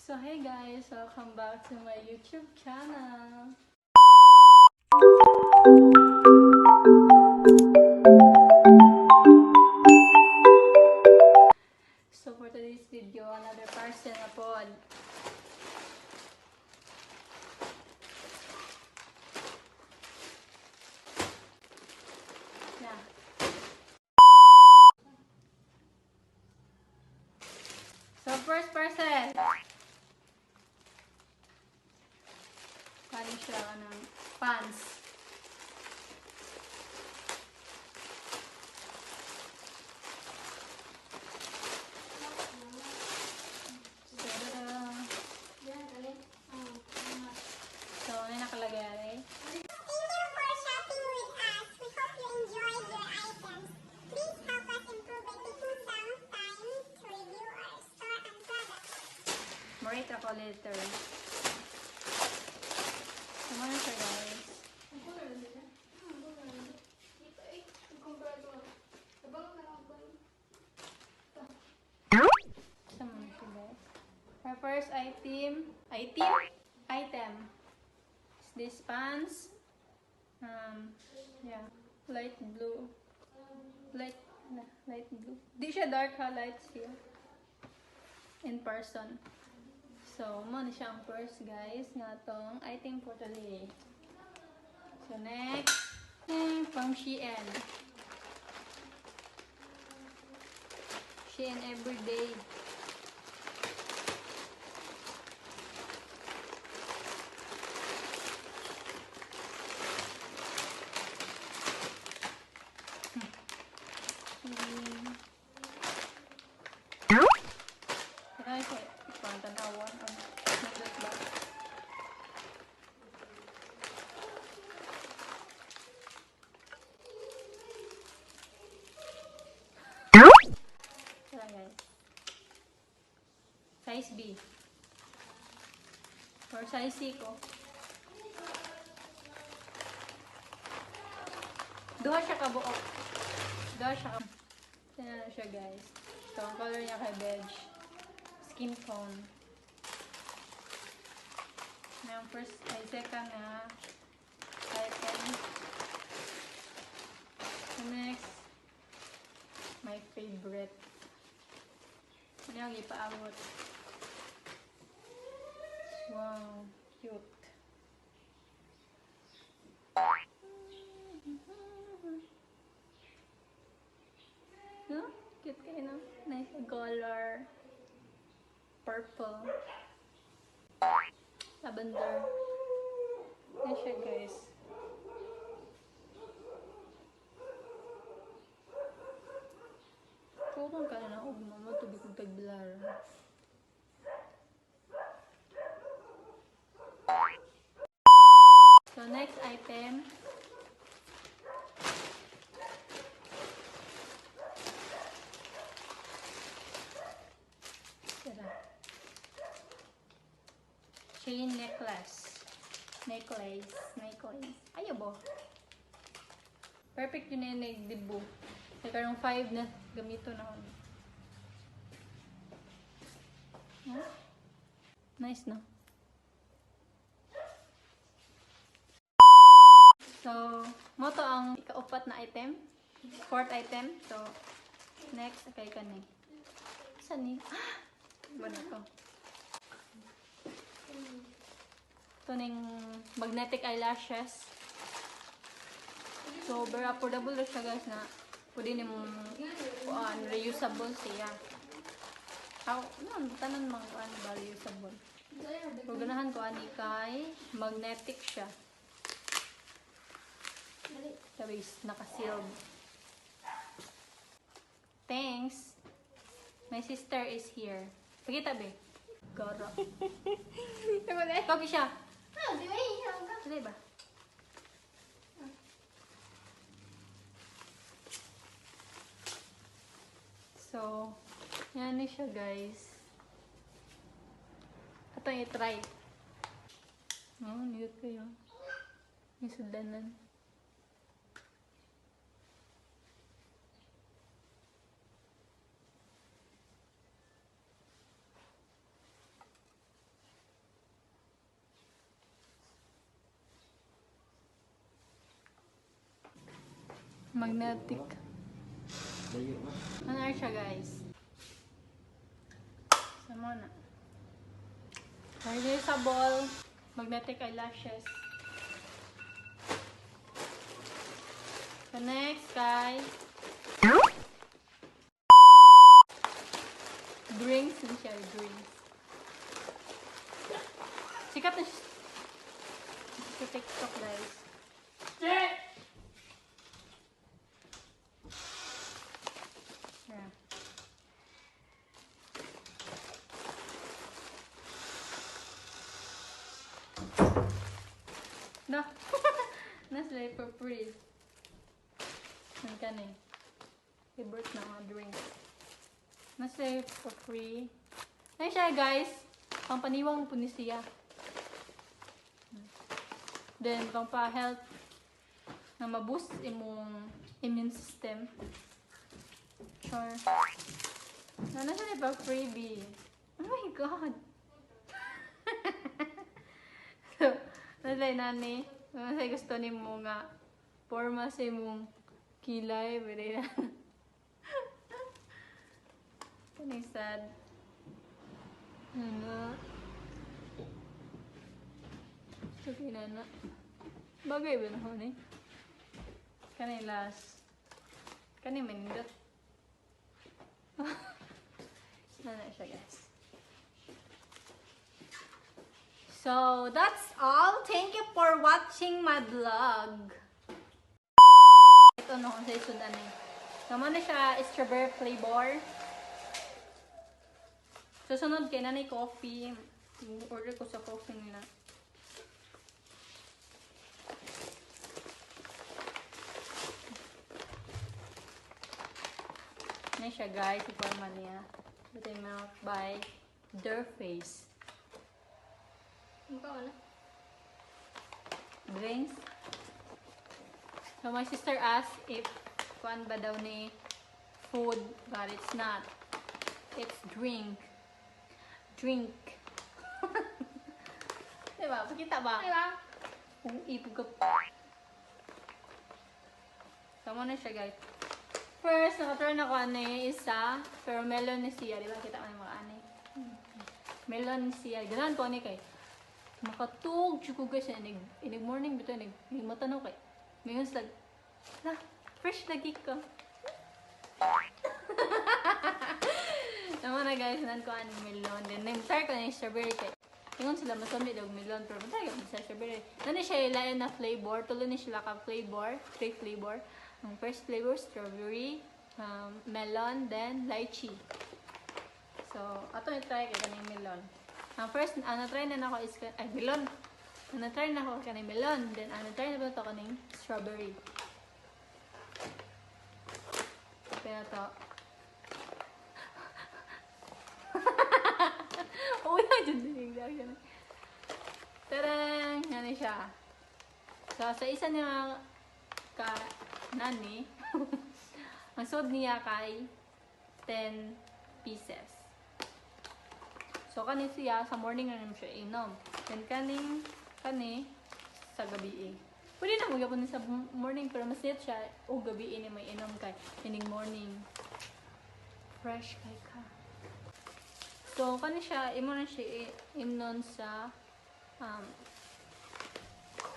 So hey guys, welcome back to my YouTube channel. So for today's video, another parcel na pod. Yeah. So first parcel. Kani siya ng pants. So, ano yung nakalagay? Thank you for shopping with us. We hope you enjoyed your items. Please help us improve by taking some time to review our store and products. Marita ko letter. So, ano siya guys? Our first item is this pants. Yeah, light blue. Light blue. Di siya dark ha, light siya. In person. So, mo na siya ang first guys nga tong item for today. So, next, from SHEIN. SHEIN everyday. Ay, ipang tanawan ang naglet ba? Tara guys. Size B. Or size C ko. Duha siya kabuok. Duha siya ka. Yan na siya guys. So, ang color niya kay beige. Skin tone. Yung first ay second na item. The next, my favorite. Ano yung ipaabot? Wow, cute. No? Cute kayo, no? Nice color. Purple. Lavender. Yan siya, guys. Kung ka na ugma mo, tubig kong tagbilar. So, next item. SHEIN necklace. Necklace. Ayaw bo. Perfect yun na yung nagdibo. Karong 5 na gamito na ako. Huh? Nice no? So, mo to ang ikaupat na item. Fourth item. So, next, kay kani. Saan ni? Ba na to? Ito ning magnetic eyelashes. So, very affordable na siya guys na pwede ni mong reusable siya. Tanan mga ba reusable. So, ganahan ko ani kay magnetic siya. Tapos, naka-sealed. Thanks! My sister is here. Pagkita be? Gara. Kagi siya. Dili ba? So, yan siya guys. Ito yung i-try. Oh, niyot kayo. Yung sudanan. Magnetic. Ano siya guys? Sama na. Reusable magnetic eyelashes. The next guys, drinks din siya, drinks. Sikat na siya sa TikTok guys. Yeah. No. Nasa for free. Yan ka na eh. Favorite na mga drinks. Nasa for free. Ayun siya guys. Pampaniwang po ni siya. Then, pang pa-health na ma-boost imong immune system. Sure. Ano siya pa freebie? Oh my god! So, nalay nani. Masay gusto ni mo nga forma sa imong kilay. Pwede na. Kaning sad. Ano? Okay na na. Bagay ba na ho ni? Kaning last. Kaning manindot. Na siya guys. So, that's all. Thank you for watching my vlog. Ito no, sa isudan eh. Naman na siya, strawberry flavor. Susunod kay nanay coffee. Order ko sa coffee nila. Yan siya guys, i-forma niya. Ito yung milk by Their Face. Mukha wala. Drinks. So my sister asked if kuan ba daw ni food, but it's not. It's drink. Drink. Diba? Pakita ba? Diba? Kung ipugap. Sama na siya guys. First, nakaturn ako isa, pero melon ni siya. Diba? Kita ko ng mga ani. Melon ni siya. Ganoon po ni kay. Makatug, chuko guys. Inig morning bito. Inig matanaw kay. Ngayon slag. Fresh lagi ka. Tama na guys. Nan ko ani melon. Then, name-tar ko na yung strawberry kay. Ngayon sila masami daw melon. Pero matay ko sa strawberry. Nani siya ilayan na flavor. Tuloy ni sila ka flavor. 3 flavor. Ang first flavor, strawberry, melon, then lychee. So, ato i-try kaya kaning melon. Ang first, na-try na ako is, melon. Na-try na ako kaning melon. Then, na-try na ba ito kaning strawberry. Kaya ito. Uy, dyan din. Tarang! Yan siya. So, sa isa niya nani, ang sold niya kay 10 pieces. So, kanin siya, sa morning na naman siya inom. Then, kani, sa gabi eh. Pwede na magapon sa morning, pero mas net siya, o gabi eh, may inom kay, ining morning. Fresh kay ka. So, kani siya, imo na siya inom sa,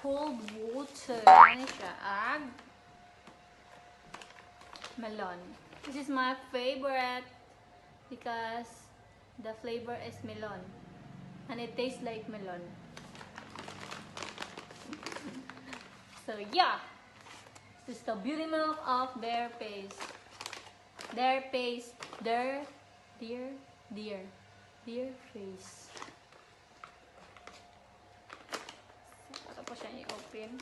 cold water. Ano siya? Melon. This is my favorite because the flavor is melon. And it tastes like melon. So yeah. This is the beauty milk of Their Face. Their Face. Their Face. Tapos siya i-open.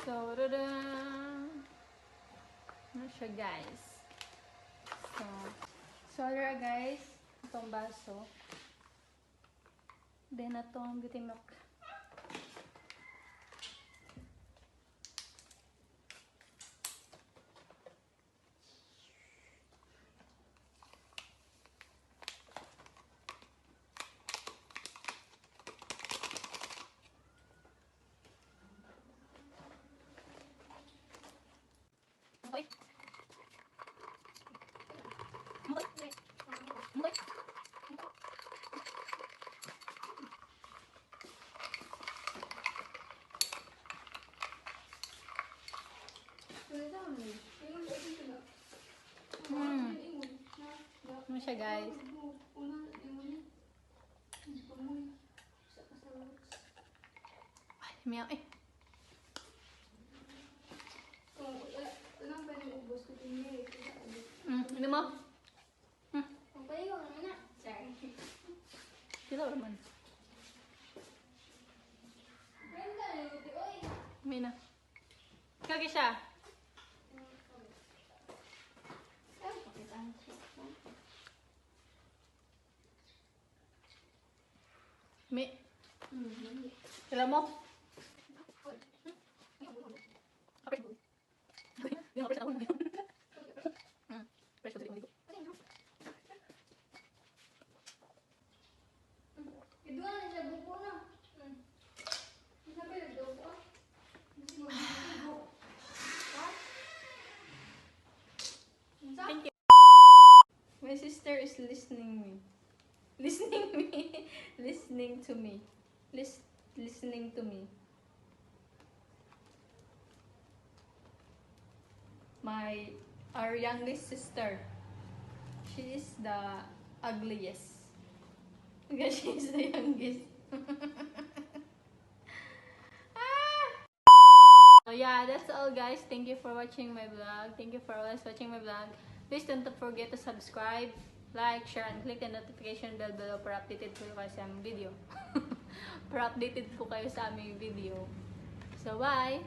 So, ano siya guys? So guys, itong baso. Then, itong beauty milk. siya, guys. Ay, meow eh. Ano mo? Sila naman. Mina. Kagi siya. Mi. Sila mo? Thank you. My sister is listening me. Listening me. Listening to me. Listening to me. Our youngest sister. She is the ugliest. Because she is the youngest. So yeah, that's all guys. Thank you for watching my vlog. Thank you for always watching my vlog. Please don't forget to subscribe, like, share, and click the notification bell below para updated po kayo sa aming video. Para updated po kayo sa aming video. So bye!